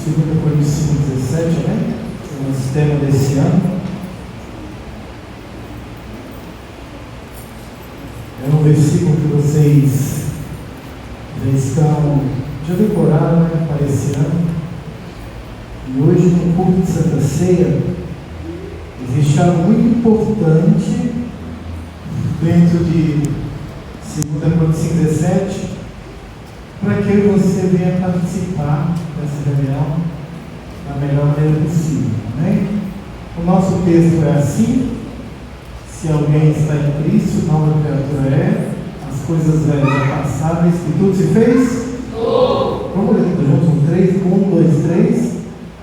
2 Coríntios 5,17, né? É o nosso tema desse ano. É um versículo que vocês já decoraram, né, para esse ano. E hoje, no culto de Santa Ceia, existe algo muito importante dentro de 2 Coríntios 5,17, para que você venha participar dessa reunião da melhor maneira possível, né? O nosso texto é assim: se alguém está em Cristo, nova criatura é, as coisas velhas já passaram, e tudo se fez? Vamos ler tudo juntos, 1, 2, 3.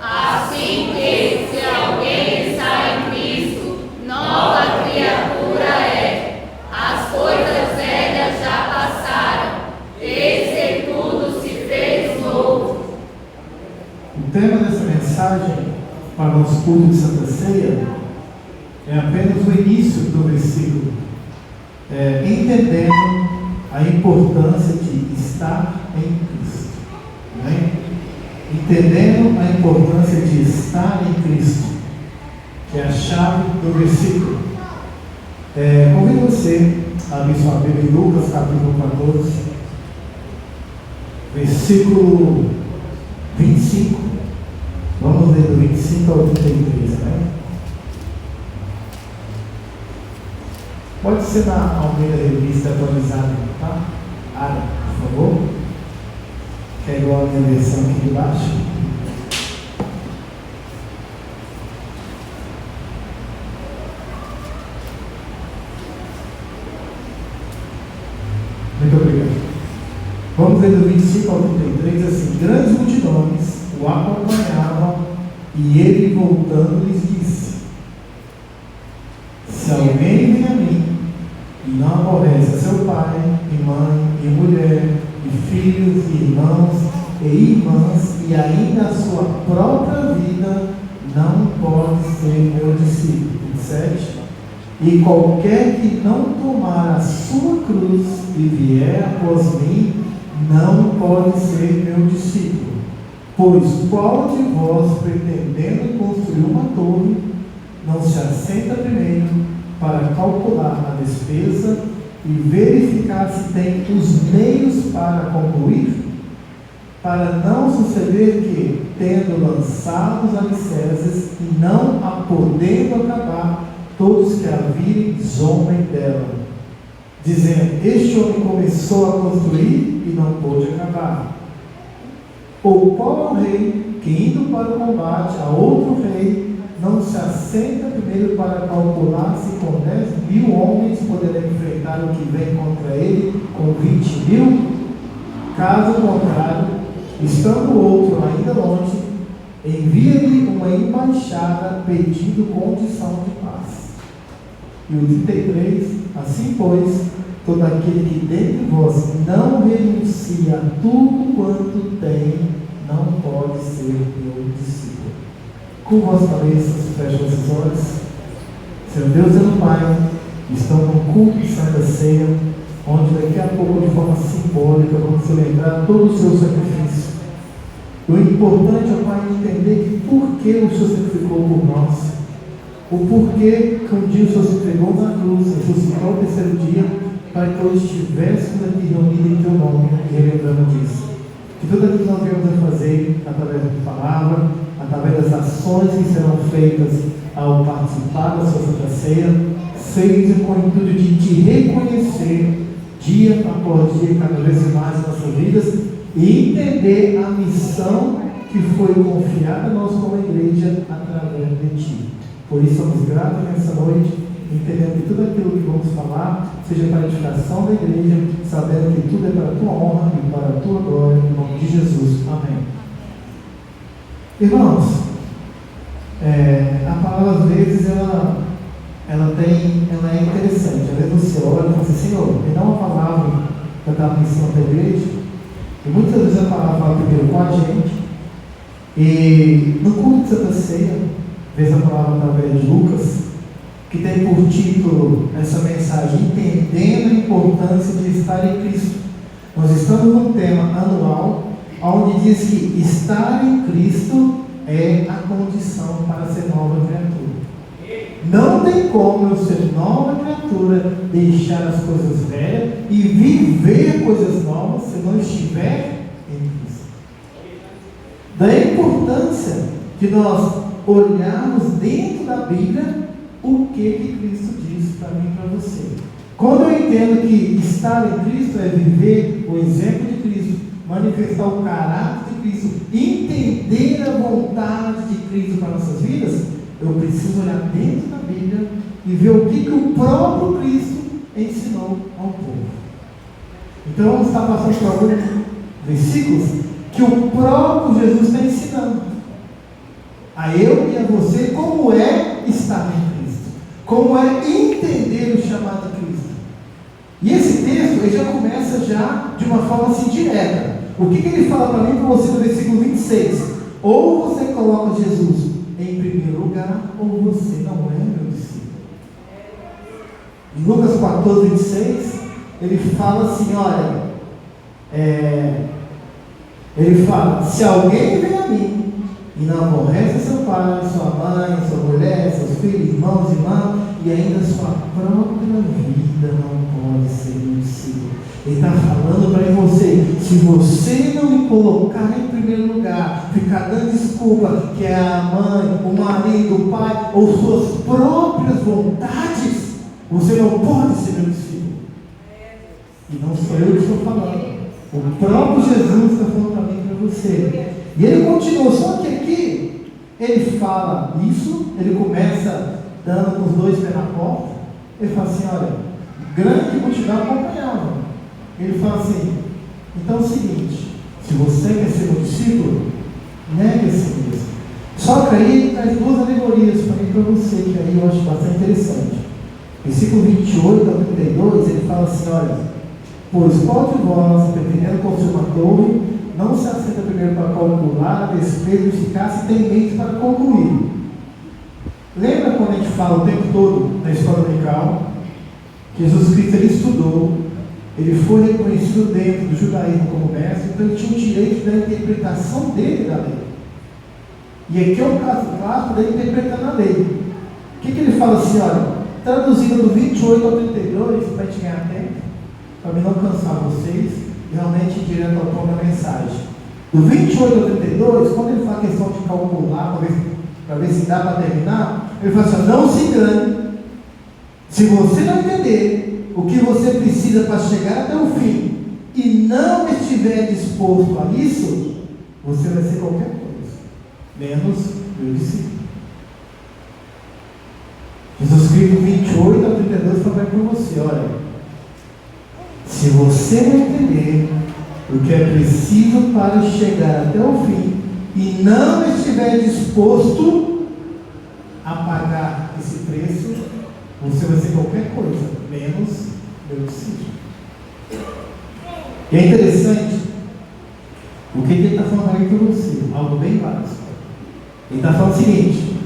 Assim que, se alguém está em Cristo, nova criatura é. As coisas velhas já passaram, eis que tudo se fez novo. O tema dessa mensagem para o nosso culto de Santa Ceia é apenas o início do versículo, entendendo a importância de estar em Cristo, né? Entendendo a importância de estar em Cristo, que é a chave do versículo. Convido você a abrir sua Bíblia em Lucas capítulo 14, versículo 25. Vamos ler do 25 ao 33, né? Pode ser na Almeida Revista atualizada, tá? Ara, por favor. Que é igual a minha versão aqui de baixo. Muito obrigado. Vamos ler do 25 ao 33, assim: grandes multidões o acompanhavam, e ele, voltando, lhes disse: se alguém vem a mim e não aborrece a seu pai, e mãe, e mulher, e filhos, e irmãos, e irmãs, e ainda a sua própria vida, não pode ser meu discípulo. 27. E qualquer que não tomar a sua cruz e vier após mim, não pode ser meu discípulo. Pois qual de vós, pretendendo construir uma torre, não se assenta primeiro para calcular a despesa e verificar se tem os meios para concluir? Para não suceder que, tendo lançado os alicerces e não a podendo acabar, todos que a virem zombem dela, dizendo: este homem começou a construir e não pôde acabar. Ou qual é o rei que, indo para o combate a outro rei, não se assenta primeiro para calcular se com 10.000 homens poderá enfrentar o que vem contra ele com 20.000? Caso contrário, estando o outro ainda longe, envia-lhe uma embaixada pedindo condição de paz. E o 33, assim pois, todo aquele que dentre vós não renuncia a tudo quanto tem, não pode ser meu discípulo. Com vossas cabeças, fechem esses olhos. Senhor Deus e meu Pai, estamos no culto de Santa Ceia, onde daqui a pouco, de forma simbólica, vamos celebrar todo o seu sacrifício. O importante, ó Pai, é entender que por que o Senhor sacrificou por nós, o porquê que um dia o Senhor se entregou na cruz, ressuscitou ao terceiro dia, para que hoje estivéssemos aqui reunidos em Teu nome, e relembrando disso. Que tudo aquilo que nós viemos a fazer, através da palavra, através das ações que serão feitas ao participar da sua Santa Ceia, seja com o intuito de te reconhecer dia após dia, cada vez mais em nossas vidas, e entender a missão que foi confiada a nós como igreja através de Ti. Por isso somos gratos nessa noite, entendendo que tudo aquilo que vamos falar seja para a edificação da igreja, sabendo que tudo é para a Tua honra e para a Tua glória, em nome de Jesus. Amém. Irmãos, a palavra às vezes ela é interessante. Às vezes você olha e fala assim: Senhor, me dá uma palavra para dar para ensinar para a igreja. E muitas vezes a palavra fala primeiro com a gente. E no culto de Santa Ceia, vez a palavra através de Lucas, que tem por título essa mensagem: entendendo a importância de estar em Cristo. Nós estamos num tema anual onde diz que estar em Cristo é a condição para ser nova criatura. Não tem como eu ser nova criatura, deixar as coisas velhas e viver coisas novas se eu não estiver em Cristo. Daí a importância de nós olharmos dentro da Bíblia o que Cristo diz para mim e para você. Quando eu entendo que estar em Cristo é viver o exemplo de Cristo, manifestar o caráter de Cristo, entender a vontade de Cristo para nossas vidas, eu preciso olhar dentro da Bíblia e ver o que o próprio Cristo ensinou ao povo. Então vamos estar passando por alguns versículos que o próprio Jesus está ensinando a eu e a você como é estar em Cristo, como é entender o chamado de Cristo. E esse texto ele já começa já de uma forma assim direta. O que ele fala para mim e para você no versículo 26? Ou você coloca Jesus em primeiro lugar, ou você não é meu discípulo. Em Lucas 14, 26, ele fala assim, olha, ele fala, se alguém vem a mim e não aborrece seu pai, sua mãe, sua mulher, seus filhos, irmãos, irmãs, e ainda sua própria vida não pode ser meu discípulo. Ele está falando para você, se você não me colocar em primeiro lugar, ficar dando desculpa que é a mãe, o marido, o pai, ou suas próprias vontades, você não pode ser meu discípulo. E não sou eu que estou falando. O próprio Jesus está falando para mim e para você. E ele continua, só que aqui, ele fala isso, ele começa dando com os dois pés na porta, ele fala assim, olha, grande multidão acompanhava. Ele fala assim, então é o seguinte, se você quer ser meu discípulo, negue a si mesmo. Só que aí ele traz duas alegorias para mim e para você, que aí eu acho bastante interessante. Versículo 28 a 32, ele fala assim, olha, pois qual de vós, pretendendo construir uma torre, não se assenta primeiro para calcular a despeito de ficar, se tem mente para concluir. Lembra quando a gente fala o tempo todo na escola dominical, Jesus Cristo ele estudou, ele foi reconhecido dentro do judaísmo como mestre, então ele tinha o direito da interpretação dele da lei. E aqui é um caso clássico dele interpretando a lei. O que ele fala assim, olha, traduzindo do 28 ao 32, para a gente ganhar tempo, para mim não cansar vocês, realmente direto ao ponto da mensagem. Do 28 ao 32, quando ele fala a questão de calcular, para ver se dá para terminar, ele fala assim, não se engane, se você não entender o que você precisa para chegar até o fim, e não estiver disposto a isso, você vai ser qualquer coisa, menos meu discípulo. Jesus Cristo 28 a 32 fala para você, olha, se você não entender o que é preciso para chegar até o fim, e não estiver disposto a pagar esse preço, você vai ser qualquer coisa, menos meu discípulo. E é interessante, o que ele está falando aí para você, algo bem básico. Ele está falando o seguinte,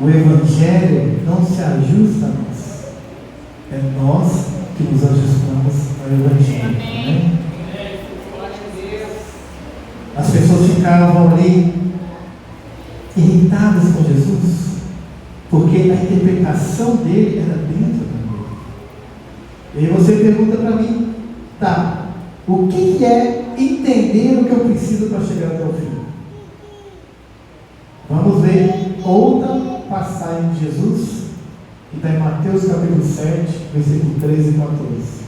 o Evangelho não se ajusta a nós, é nós que nos ajustamos ao Evangelho. Né? As pessoas ficavam ali irritadas com Jesus, porque a interpretação dele era dentro da Bíblia. E aí você pergunta para mim, tá, o que é entender o que eu preciso para chegar até o fim? Vamos ver outra passagem de Jesus, que está em Mateus capítulo 7, versículo 13 e 14.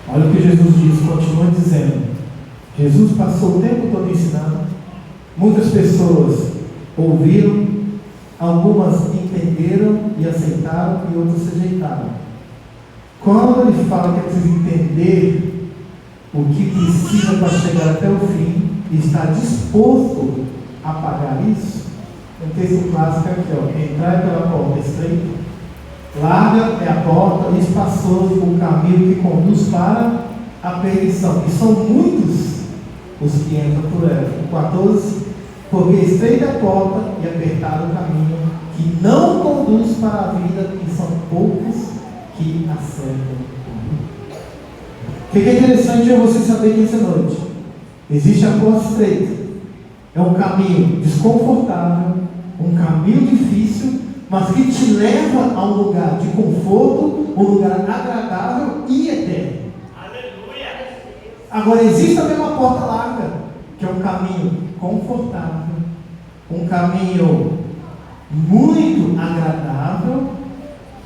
Olha o que Jesus diz, continua dizendo. Jesus passou o tempo todo ensinando. Muitas pessoas ouviram, algumas entenderam e aceitaram, e outras se rejeitaram. Quando ele fala que é preciso entender o que precisa para chegar até o fim, e está disposto a pagar isso, o texto clássico é aqui, ó, entrar pela porta estreita, larga é a porta e espaçoso o caminho que conduz para a perdição. E são muitos os que entram por ela. 14, porque estreita é a porta e apertado o caminho que não conduz para a vida, e são poucos que acertam. O que é interessante é você saber que essa noite existe a porta estreita. É um caminho desconfortável, um caminho difícil, mas que te leva a um lugar de conforto, um lugar agradável e eterno. Aleluia! Agora existe também uma porta larga, que é um caminho confortável, um caminho muito agradável,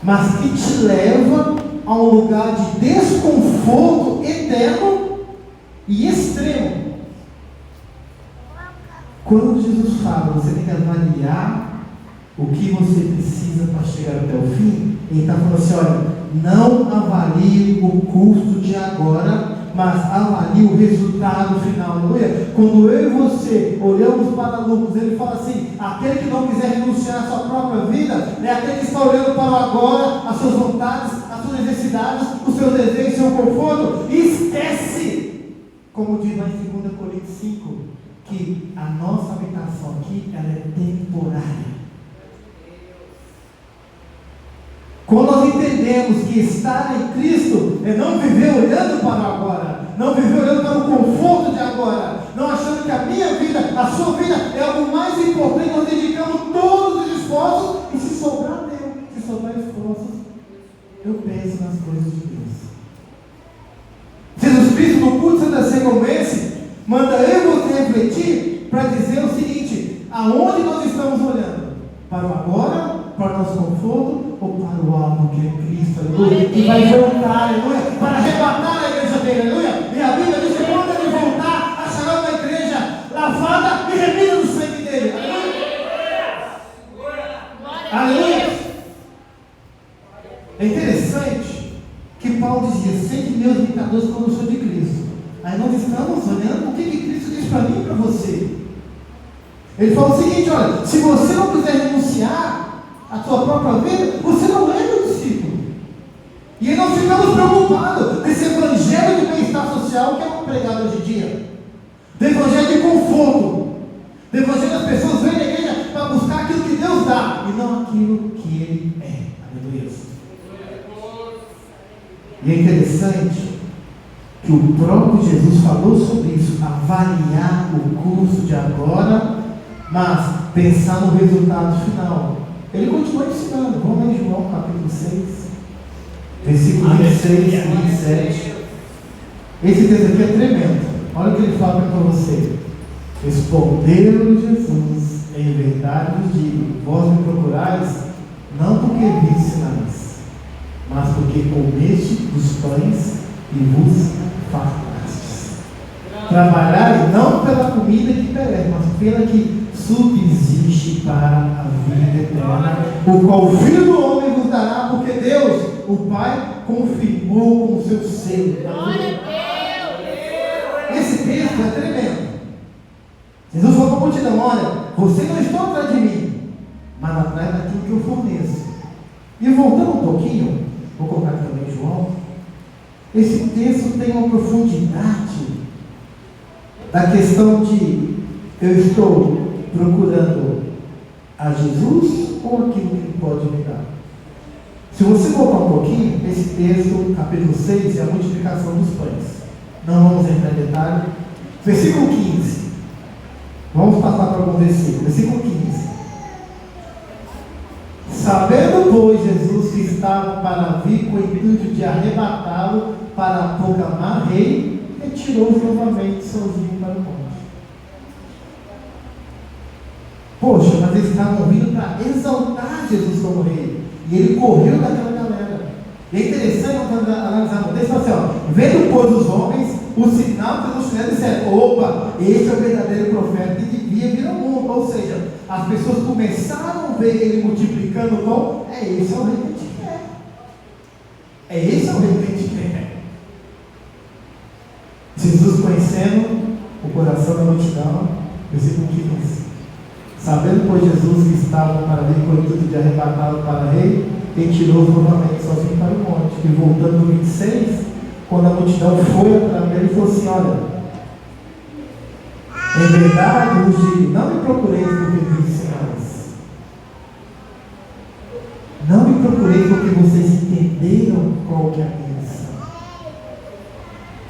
mas que te leva a um lugar de desconforto eterno e extremo. Quando Jesus fala, você tem que avaliar o que você precisa para chegar até o fim, ele está falando assim, olha, não avalie o custo de agora, mas avalie o resultado final. Aleluia. Quando eu e você olhamos para Lucas, ele fala assim, aquele que não quiser renunciar à sua própria vida, é aquele que está olhando para o agora, as suas vontades, as suas necessidades, os seus desejos, o seu conforto, e esquece, como diz lá em 2 Coríntios 5, que a nossa habitação aqui, ela é temporária. Quando nós entendemos que estar em Cristo é não viver olhando para o agora, não viver olhando para o conforto de agora, não achando que a minha vida, a sua vida é algo mais importante, nós dedicamos todos os esforços, e se sobrar Deus, se sobrar esforços, eu penso nas coisas de Deus. Jesus Cristo, no culto de Santa Ceia como esse, manda eu e você refletir para dizer o seguinte: aonde nós estamos olhando? Para o agora, para o nosso conforto, ou para o alvo que é Cristo, aleluia, que vai voltar, aleluia, para arrebatar a igreja dele, aleluia. E a Bíblia diz que quando ele voltar, achará uma igreja lavada e remida no sangue dele, aleluia. Aleluia. É interessante que Paulo dizia: sede meus imitadores como eu sou de Cristo. Aí nós estamos olhando o que Cristo diz para mim e para você. Ele fala o seguinte: olha, se você não quiser renunciar à sua própria vida, você não é meu discípulo. E aí nós ficamos preocupados desse evangelho de bem-estar social que é pregado hoje em dia, do evangelho de conforto, do evangelho das pessoas vêm na igreja para buscar aquilo que Deus dá e não aquilo que Ele é. Aleluia. E é interessante que o próprio Jesus falou sobre isso, avaliar o curso de agora, mas pensar no resultado final. Ele continua ensinando. Vamos lá em João capítulo 6, versículo 26 e 27. Esse texto aqui é tremendo. Olha o que ele fala para você. Respondeu Jesus: em verdade vos digo, vós me procurais, não porque viste sinais, mas porque comeste dos pães e vos fartastes. Trabalhai não pela comida que perece, mas pela que subsiste para a vida eterna, o qual o Filho do Homem vos dará, porque Deus, o Pai, confirmou com o seu selo. Esse texto é tremendo. Jesus falou para a multidão: olha, vocês não estão atrás de mim, mas atrás daquilo que eu forneço. E voltando um pouquinho, vou colocar aqui também João. Esse texto tem uma profundidade da questão de: eu estou procurando a Jesus ou aquilo que Ele pode me dar? Se você voltar um pouquinho, esse texto, capítulo 6, é a multiplicação dos pães. Não vamos entrar em detalhe. Versículo 15. Vamos passar para algum versículo. Versículo 15. Sabendo, pois, Jesus que estava para vir com o intuito de arrebatá-lo para proclamar rei, retirou-se novamente sozinho para o monte. Poxa, mas eles estavam vindo para exaltar Jesus como rei. E ele correu daquela galera. E é interessante quando analisar o texto, assim, ó, vendo pois os homens o sinal que nos fizeram, disseram: opa, esse é o verdadeiro profeta que devia vir ao mundo. Ou seja, as pessoas começaram a ver ele multiplicando o pão. Esse é o rei que a gente quer. Esse é o rei que a gente quer. Jesus, conhecendo o coração da multidão, versículo 15: sabendo, pois, Jesus que estava para vir com o intuito de arrebatá-lo para rei, retirou-se novamente sozinho para o monte. E voltando no 26, quando a multidão foi atrás dele, ele falou assim: olha, em verdade vos digo, não me procureis porque vi sinais, não me procureis porque vocês entenderam qual que é a missão.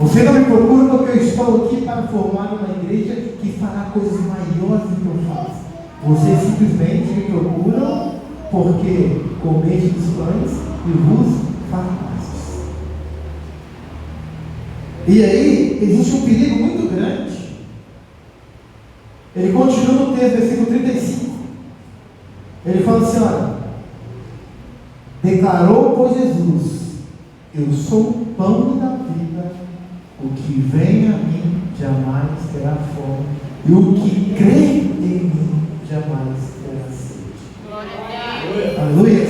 Você não me procura porque eu estou aqui para formar uma igreja que fará coisas maiores do que eu faço. Vocês simplesmente me procuram porque comete dos pães e vos fartáis. E aí, existe um perigo muito grande. Ele continua no texto, versículo 35. Ele fala assim, olha, declarou, pois, Jesus, eu sou o pão da vida, o que vem a mim jamais terá fome, e o que crê em mim jamais terá sede. Aleluia.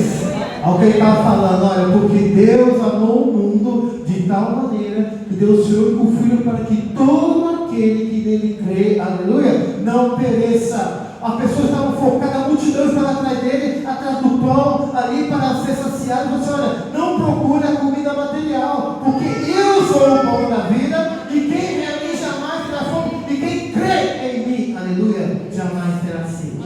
Ao que ele estava falando, olha, porque Deus amou o mundo de tal maneira que deu o seu único filho para que todo aquele que nele crê, aleluia, não pereça. As pessoas estavam focadas, a multidão estava atrás dele, atrás do pão, ali para ser saciado. Você olha, não procure a comida material, porque eu sou o pão da vida, e quem vem a mim jamais terá fome, e quem crê em mim, aleluia, jamais terá sede.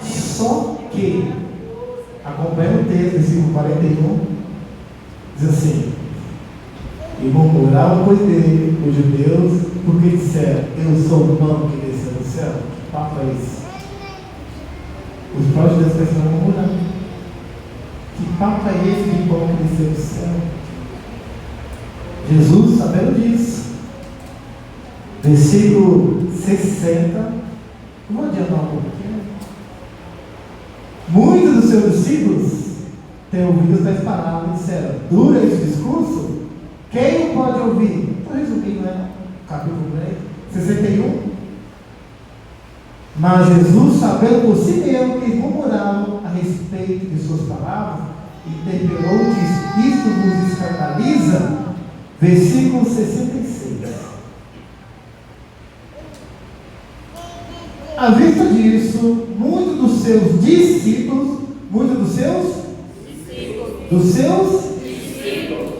Só que, acompanha o texto, versículo 41, diz assim: e murmuravam, pois dele, os judeus, porque disseram, eu sou o pão que desceu do céu. Que papo é esse? Os próprios judeus começaram a murmurar. Que papo é esse de pão que desceu do céu? Jesus, sabendo disso, versículo 60, vou adiantar um pouquinho. Muitos dos seus discípulos têm ouvido tais palavras e disseram, dura esse discurso? Quem pode ouvir? Estou resumindo, né? Capítulo 61. Mas Jesus, sabendo por si mesmo que eles murmuravam a respeito de suas palavras, interpelou e disse, isto vos escandaliza? Versículo 66. À vista disso, muitos dos seus discípulos,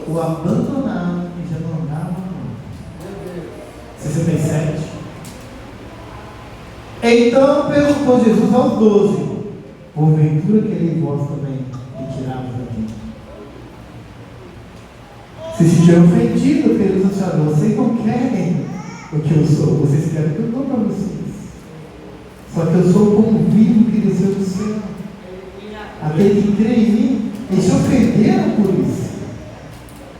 o abandonaram e já não andavam mais. 67. Então perguntou Jesus aos 12: porventura quereis vós também me tirarmos daqui? Se sentiram ofendidos, porque ele disse assim: vocês não querem o que eu sou, vocês querem o que eu dou para vocês. Só que eu sou o pão vivo que desceu do céu. Aquele que crê em mim, eles se ofenderam por isso.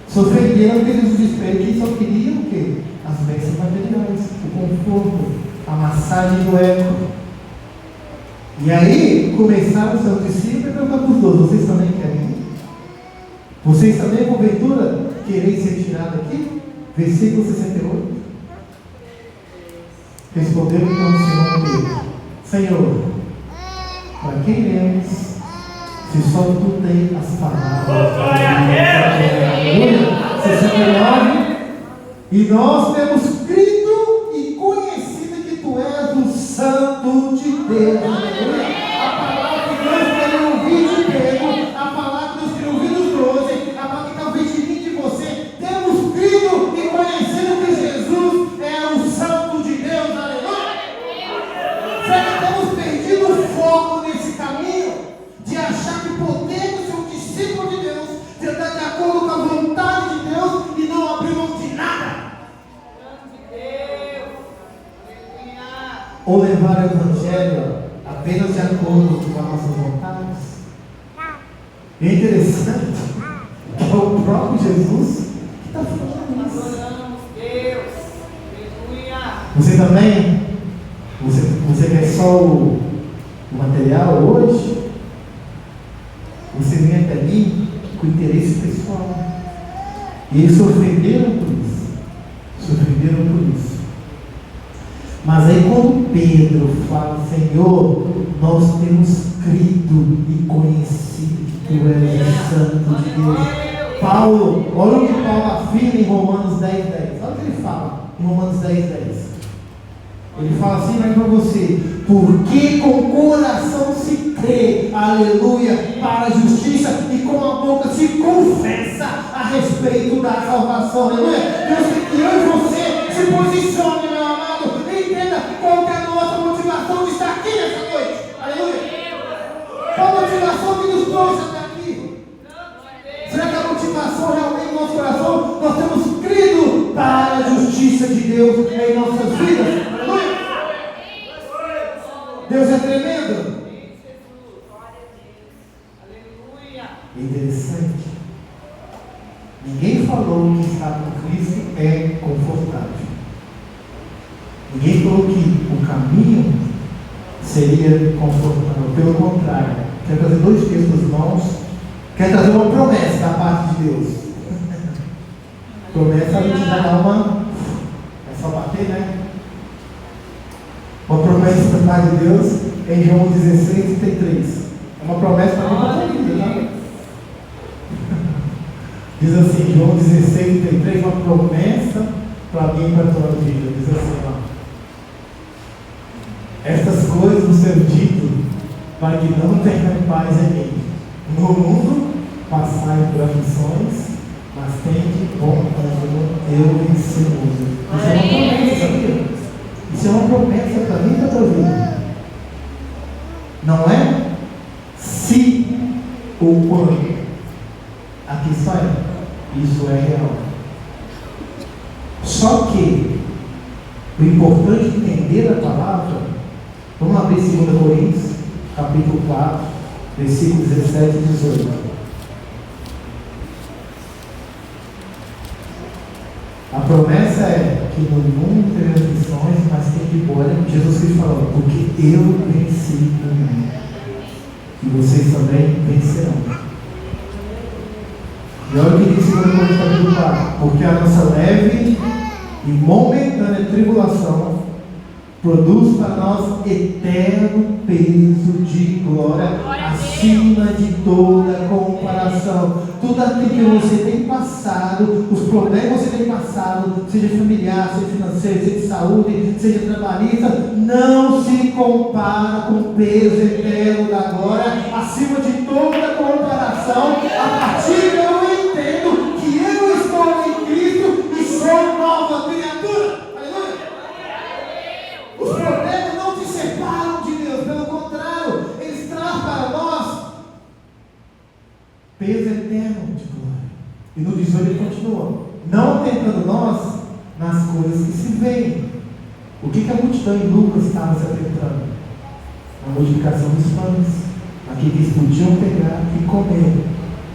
Se ofenderam porque eles desesperam, que só queriam o quê? As bênçãos materiais, o conforto, a massagem do ego. E aí começaram os seus discípulos a perguntar para os 12: vocês também querem ir? Vocês também, porventura, quereis ser tirados aqui? Versículo 68. Respondeu então o Senhor Pedro: Senhor, para quem iremos, se só tu tens as palavras? 69. E nós temos crido e conhecido que tu és o Santo de Deus. A palavra que Deus quer ouvir de Pedro, a palavra que Deus quer ouvir dos 12, a palavra que talvez de mim e de você, temos crido e conhecido que Jesus é o Santo de Deus. Aleluia! Será que temos perdido o foco nesse caminho de achar que podemos ser um discípulo de Deus, de andar de acordo com a vontade de Deus e não abrir mão de nada? Ou levar o Evangelho apenas de acordo com as nossas vontades? E é interessante que é o próprio Jesus que está falando isso. Você também? Você quer só o material hoje? Você vem até mim com interesse pessoal. E eles se ofenderam por isso. Mas aí quando Pedro fala: Senhor, nós temos crido e conhecido que tu és o Santo de Deus. Paulo, olha o que Paulo afirma em Romanos 10:10. Olha o que ele fala em Romanos 10:10. Ele fala assim, mas para você: porque com o coração se crê, aleluia, para a justiça, e com a boca se confessa a respeito da salvação, aleluia. Deus quer que eu e você se posicione, meu amado, e entenda qual que é a nossa motivação de estar aqui nessa noite, aleluia. Qual a motivação que nos trouxe até aqui? Ninguém falou que estar com Cristo é confortável. Ninguém falou que o caminho seria confortável. Pelo contrário, quero trazer 2 textos bons. Quero trazer uma promessa da parte de Deus. Promessa a gente já dá uma. É só bater, né? Uma promessa da parte de Deus em João 16:33. É uma promessa para mim para a vida, tá? Diz assim, João 16:33, uma promessa para alguém para a tua vida. Diz assim, ó. Estas coisas vos tenho dito para que não tenham paz em mim. No mundo passai por aflições, mas tende bom ânimo, eu venci o mundo. Isso é uma promessa, sabia? Isso é uma promessa para mim e para a tua vida. Não é se ou quando. A questão é, isso é real. Só que o importante é entender a palavra. Vamos abrir 2 Coríntios, capítulo 4, versículos 17 e 18. A promessa é que no mundo terá aflições, mas tem de boa. Jesus Cristo falou, porque eu venci o mundo, e vocês também vencerão. E olha o que diz 2 Coríntios capítulo 4, porque a nossa leve e momentânea tribulação produz para nós eterno peso de glória acima de toda comparação. Tudo aquilo que você tem passado, os problemas que você tem passado, seja familiar, seja financeiro, seja de saúde, seja trabalhista, não se compara com o peso eterno da glória acima de toda comparação. A partir de eu entendo que eu estou em Cristo e sou nova criatura. Os problemas não te separam de Deus, pelo contrário, eles trazem para nós peso eterno de glória. E no 18 ele continua, não tentando nós nas coisas que se veem. O que a multidão em Lucas estava se atentando? A multiplicação dos pães, aquilo que eles podiam pegar e comer.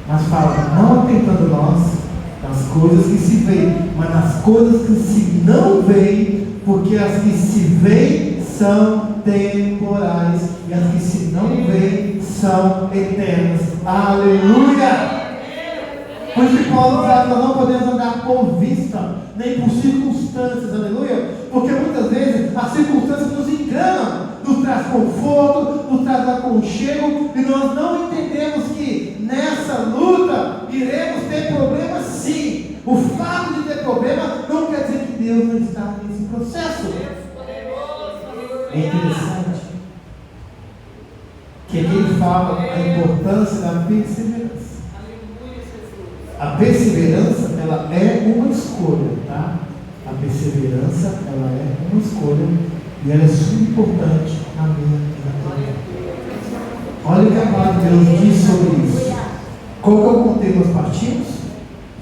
Mas fala, não atentando nós nas coisas que se veem, mas nas coisas que se não veem, porque as que se veem são temporais e as que se não veem são eternas. Aleluia! Por isso que Paulo fala que nós não podemos andar por vista, nem por circunstâncias, aleluia? Porque muitas vezes as circunstâncias nos enganam, nos traz conforto, nos traz aconchego, e nós não entendemos que nessa luta iremos ter problemas sim. O fato de ter problema não quer dizer que Deus não está nesse processo. É interessante que aqui ele fala a importância da perseverança. A perseverança, ela é uma escolha, tá? A perseverança, ela é uma escolha e ela é super importante na minha e na tua vida. Olha o que a palavra de Deus diz sobre isso. Qual que é o contexto nós partimos?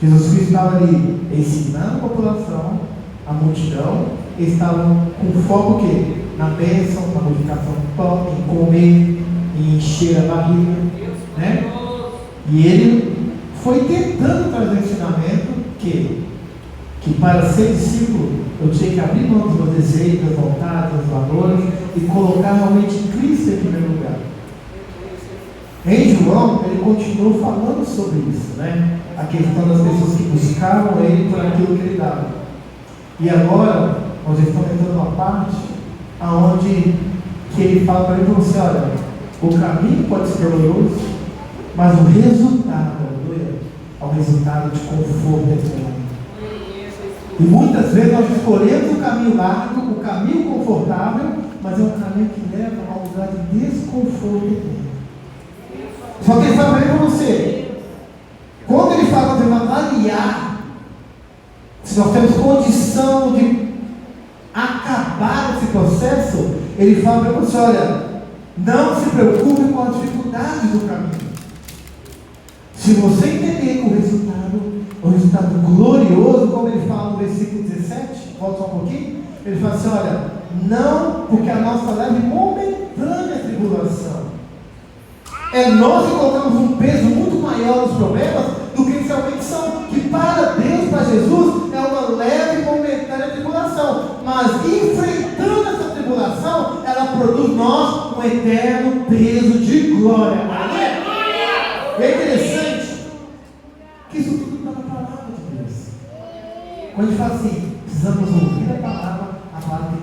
Jesus Cristo estava ali ensinando a população, a multidão, eles estavam com foco o quê? Na bênção, na multiplicação do pão, em comer, em encher a barriga, né? E ele foi tentando trazer um ensinamento que para ser discípulo eu tinha que abrir mão dos meus desejos, das vontades, dos valores e colocar realmente Cristo em primeiro lugar. Em João, ele continuou falando sobre isso, né? A questão das pessoas que buscavam ele por aquilo que ele dava. E agora, nós estamos entrando numa parte onde que ele fala para ele e você, olha, o caminho pode ser doloroso, mas o resultado, aleluia, é um resultado de conforto eterno. E muitas vezes nós escolhemos o caminho largo, o caminho confortável, mas é um caminho que leva a um lugar de desconforto eterno. Só que ele fala para você, quando ele fala para você avaliar se nós temos condição de acabar esse processo, ele fala para você, olha, não se preocupe com as dificuldades do caminho. Se você entender que o resultado é um resultado glorioso, como ele fala no versículo 17, volta só um pouquinho, ele fala assim, olha, não, porque a nossa leve momentânea tribulação. É nós que colocamos um peso muito maior nos problemas do que eles realmente são, que para um eterno peso de glória. Aleluia! É interessante que isso tudo está na palavra de Deus. Quando a gente fala assim, precisamos ouvir a palavra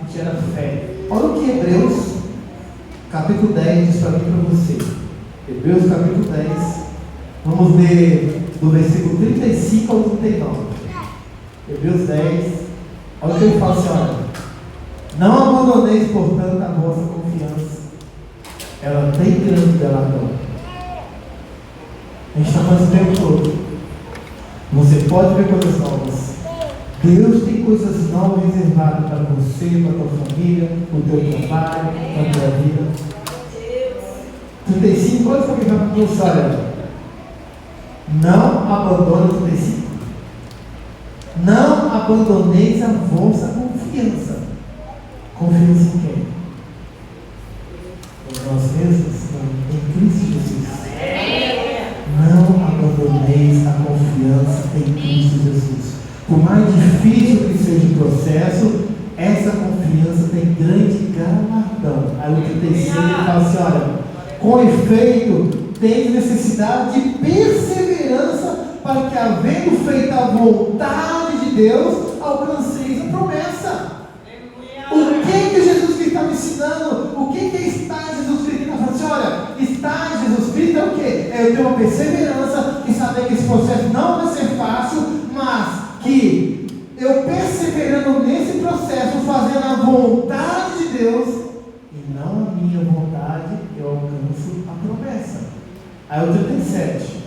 que gera fé. Olha o que Hebreus capítulo 10 diz para mim e para você. Hebreus capítulo 10. Vamos ler do versículo 35 ao 39. Hebreus 10. Olha o que ele fala assim, olha. Não abandoneis, portanto, a vossa confiança. Ela tem grande galardão. A gente está falando o tempo todo. Você pode ver coisas novas. Deus tem coisas novas reservadas para você, para a tua família, para o teu trabalho, para a tua vida. 35, olha só que vai para você, olha. Não abandone 35. Não abandoneis a vossa confiança. Confiança em quem? Em nós mesmos? Não, em Cristo Jesus. Não abandoneis a confiança em Cristo Jesus. Por mais difícil que seja o processo, essa confiança tem grande galardão. Aí o 36 ele fala assim, olha, com efeito, tem necessidade de perseverança para que, havendo feito a vontade de Deus, alcanceis a promessa. O que Jesus Cristo está me ensinando? O que é estar em Jesus Cristo? Ele está falando assim, olha, estar em Jesus Cristo é o quê? É eu ter uma perseverança e saber que esse processo não vai ser fácil, mas que eu perseverando nesse processo, fazendo a vontade de Deus e não a minha vontade, eu alcanço a promessa. Aí o 37.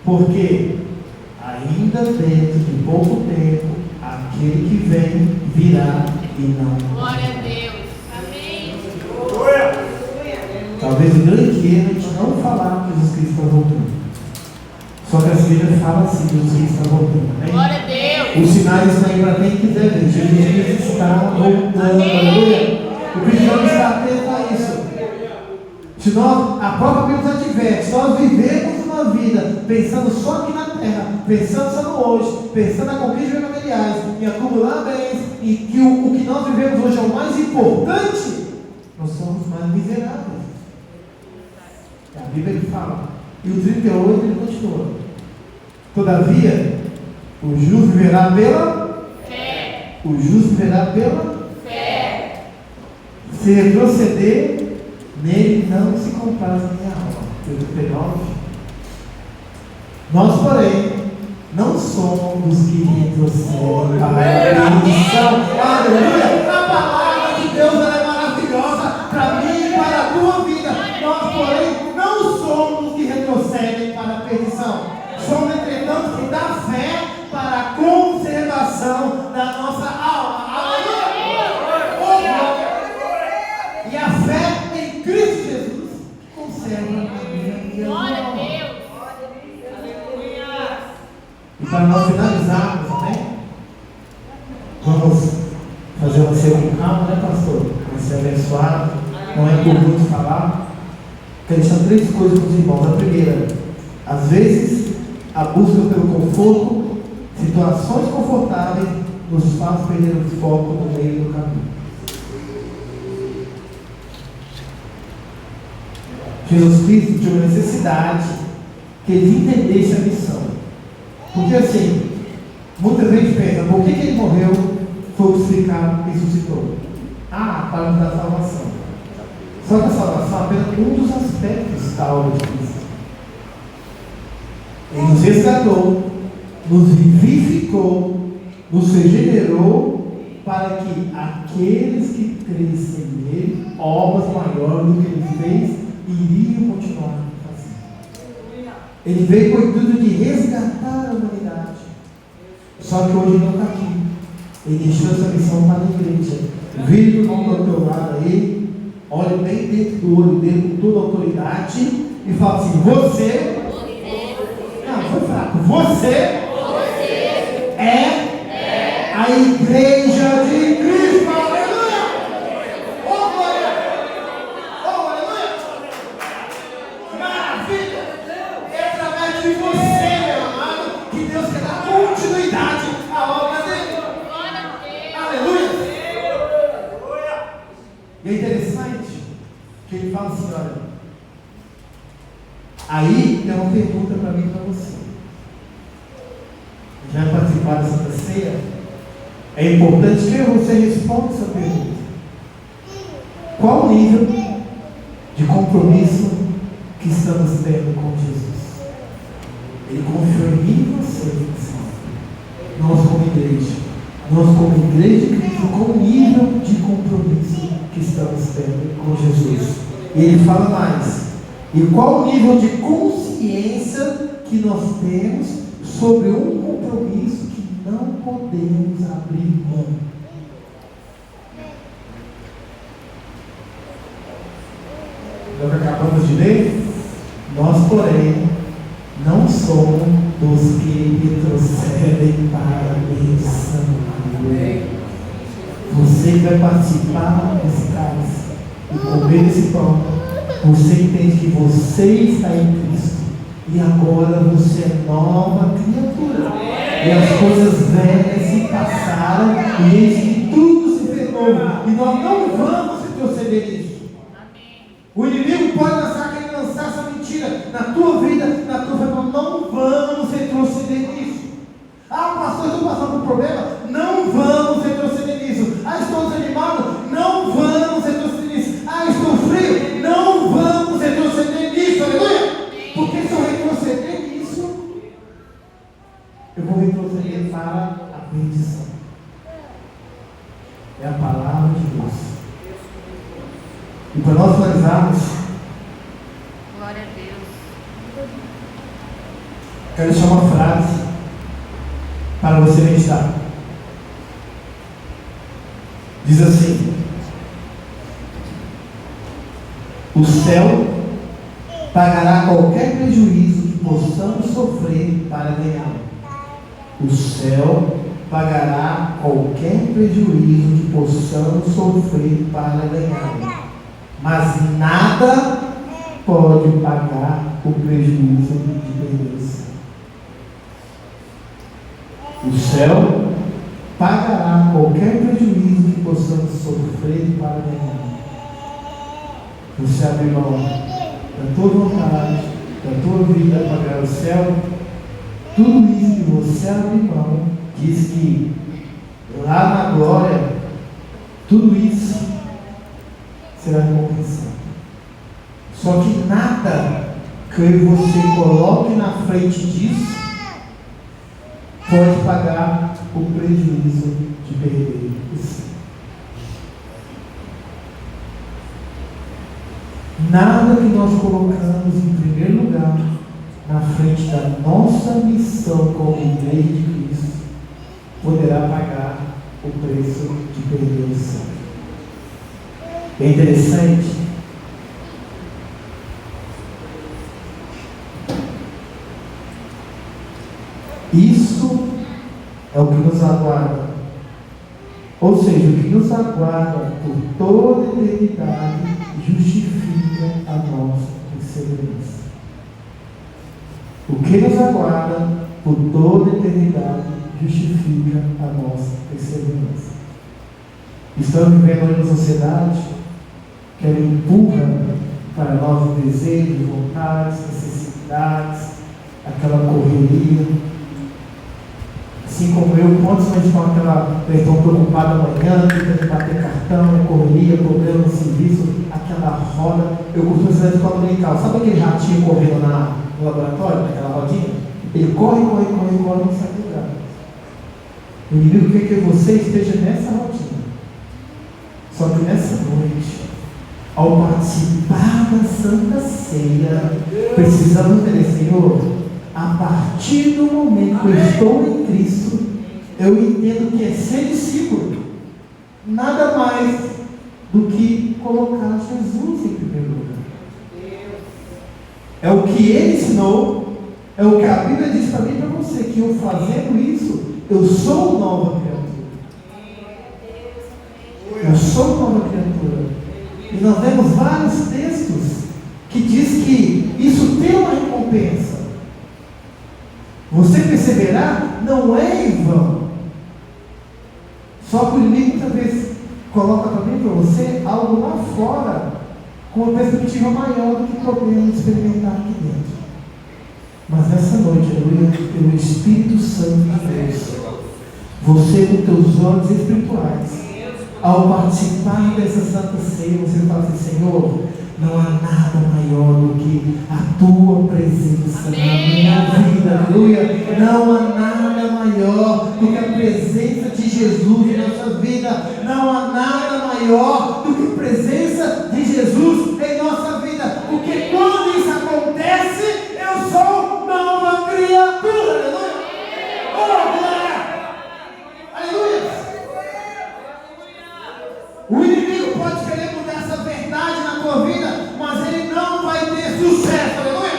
Porque ainda dentro de pouco tempo, aquele que vem virá e não. Glória a Deus. Amém. Talvez o grande erro é a gente não falar que Jesus Cristo está voltando. Só que a igreja fala assim, Jesus Cristo está voltando. Né? Glória a Deus. Os sinais estão aí para quem quiser ver. Jesus Cristo está voltando. Aleluia. O cristão está atento a isso. Se nós, a própria Bíblia nos adverte, se nós vivemos uma vida pensando só aqui na terra, pensando só no hoje, pensando na conquista de materiais, em acumular bens, e que o que nós vivemos hoje é o mais importante, nós somos mais miseráveis. A Bíblia ele fala. E o 38 ele continua. Todavia, o justo viverá pela fé. O justo viverá pela fé. Se retroceder, nele não se compraz a minha alma. 39. Nós, porém, não somos os que retrocedem para a perdição. Aleluia! A palavra de Deus ela é maravilhosa para mim e para a tua vida. Nós, porém, não somos os que retrocedem para a perdição. Somos, entretanto, que dá fé para a conservação da nossa alma. Aleluia! E a fé em Cristo Jesus conserva a minha vida. Glória a Deus. E para nós finalizarmos, amém? Vamos fazer uma ceia com calma, né, pastor? Vai ser abençoado. Não é por muito falar. Quero deixar 3 coisas para os irmãos. A primeira, às vezes, a busca pelo conforto, situações confortáveis, nos faz perder o foco no meio do caminho. Jesus Cristo tinha uma necessidade que eles entendessem a missão. Porque assim, muita gente pensa, por que ele morreu, foi crucificado e ressuscitou? Para nos dar salvação. Só que a salvação é apenas um dos aspectos da obra de Cristo. Ele nos resgatou, nos vivificou, nos regenerou, para que aqueles que crescem nele, obras maiores do que ele fez, iriam continuar fazendo. Ele veio com o intuito de resgatar a humanidade. Só que hoje ele não está aqui. Ele deixou essa missão para a igreja. Vire do irmão do teu lado aí, olhe bem dentro do olho dele com toda a autoridade e fala assim: você. Não, foi fraco. Você é a igreja de Cristo. Aleluia! Oh, glória! Oh, aleluia! Maravilha! É através de você, meu amado, que Deus quer dar continuidade à obra dele. Aleluia! E é interessante participar da Santa Ceia, é importante que você responda essa pergunta. Qual o nível de compromisso que estamos tendo com Jesus? Ele confiou em mim e você. Nós como igreja de Cristo, qual o nível de compromisso que estamos tendo com Jesus? E ele fala mais. E qual o nível de consciência que nós temos sobre um compromisso que não podemos abrir mão? Nós acabamos de ler. Nós, porém, não somos dos que retrocedem para a perdição. Você que vai participar desse cálice e comer esse pão, você entende que você está em Cristo e agora você é nova criatura. E as coisas velhas se passaram e eis que tudo se fez novo. E nós não vamos retroceder nisso. O inimigo pode querer lançar essa mentira na tua vida, na tua família. Não vamos retroceder nisso. Ah, pastor, estou passando por um problema. Não vamos retroceder nisso. Ah, estou desanimado. Não vamos retroceder nisso. Ah, estou frio. Não vamos retroceder nisso. Aleluia. Porque se eu retroceder nisso, eu vou retroceder para a perdição. É a palavra de Deus. E para nós finalizarmos, glória a Deus, quero deixar uma frase para você meditar. Diz assim: o céu pagará qualquer prejuízo que possamos sofrer para ganhá-lo. O céu pagará qualquer prejuízo que possamos sofrer para ganhá-lo. Mas nada pode pagar o prejuízo de perder o céu. O céu pagará qualquer prejuízo que possamos sofrer para ganhar. Você abre mão da tua vontade, da tua vida para ganhar o céu. Tudo isso que você abre mão, diz que lá na glória, tudo isso será recompensado. Só que nada que você coloque na frente disso pode pagar o prejuízo de perder o céu. Nada que nós colocamos em primeiro lugar na frente da nossa missão como igreja de Cristo poderá pagar o preço de perder o céu. É interessante. Isso é o que nos aguarda. Ou seja, o que nos aguarda por toda a eternidade justifica a nossa perseverança. O que nos aguarda por toda a eternidade justifica a nossa perseverança. Estamos vivendo em uma sociedade que ela empurra para nós desejos, vontades, necessidades, aquela correria. Assim como eu, quantos não estão preocupados amanhã, tentando bater cartão, correria, problema no serviço, aquela roda. Eu costumo ensinar na escola dominical. Sabe aquele ratinho correndo no laboratório, naquela rodinha? Ele corre, não sai do lugar. O inimigo quer que você esteja nessa rodinha. Só que nessa noite, ao participar da Santa Ceia, precisamos entender, Senhor, a partir do momento que eu estou em Cristo, eu entendo que é ser discípulo nada mais do que colocar Jesus em primeiro lugar. É o que Ele ensinou, é o que a Bíblia diz para mim e para você, que eu fazendo isso, eu sou nova criatura. Eu sou nova criatura. E nós vemos vários textos que diz que isso tem uma recompensa. Você perseverar não é em vão. Só que o inimigo muitas vezes coloca para mim e para você algo lá fora, com uma perspectiva maior do que podemos experimentar aqui dentro. Mas nessa noite, aleluia, pelo Espírito Santo de Deus, Você com teus olhos espirituais, ao participar dessa Santa Ceia, você fala assim: Senhor, não há nada maior do que a tua presença na minha vida, aleluia. Não há nada maior do que a presença de Jesus em nossa vida. Não há nada maior do que a presença de Jesus em nossa vida, porque quando isso acontece, eu sou nova criatura, aleluia. Oh, glória! Aleluia! O inimigo pode querer mudar essa verdade na tua vida, mas ele não vai ter sucesso, aleluia!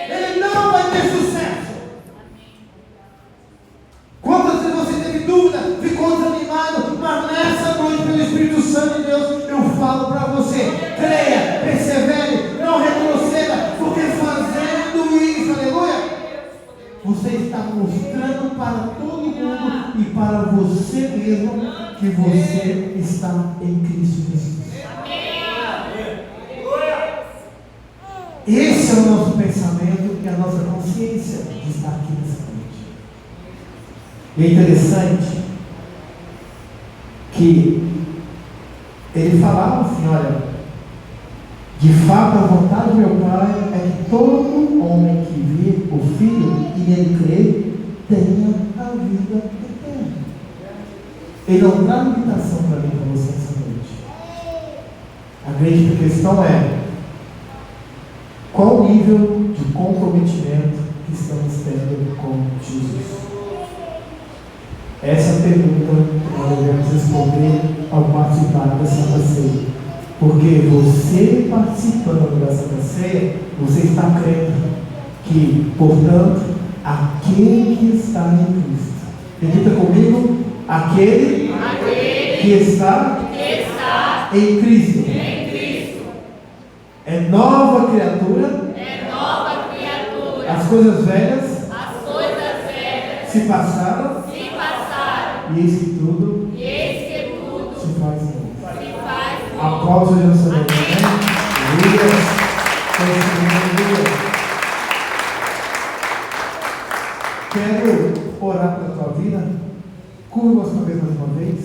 Ele não vai ter sucesso. Quantas vezes você teve dúvida, ficou desanimado, mas nessa noite, pelo Espírito Santo de Deus, eu falo para você: creia, persevere, não retroceda, porque fazendo isso, aleluia, você está mostrando para todo mundo e para você mesmo que você está em Cristo Jesus. Esse é o nosso pensamento e a nossa consciência de estar aqui nessa noite. E é interessante que ele falava assim: olha, de fato a vontade do meu Pai é que todo homem que vê o Filho e nele crê tenha a vida eterna. Ele não traz limitação para mim e para você essa noite. A grande questão é: qual o nível de comprometimento que estamos tendo com Jesus? Essa é a pergunta que nós devemos responder ao participar da Santa Ceia. Porque você participando da Santa Ceia, você está crendo que, portanto, aquele que está em Cristo, repita comigo: aquele que está em Cristo é nova criatura. As coisas velhas se passaram, e eis que tudo se faz novo. Aplausos ao Senhor. Aleluia. Quero orar pela tua vida. Curva as cabeças mais uma vez.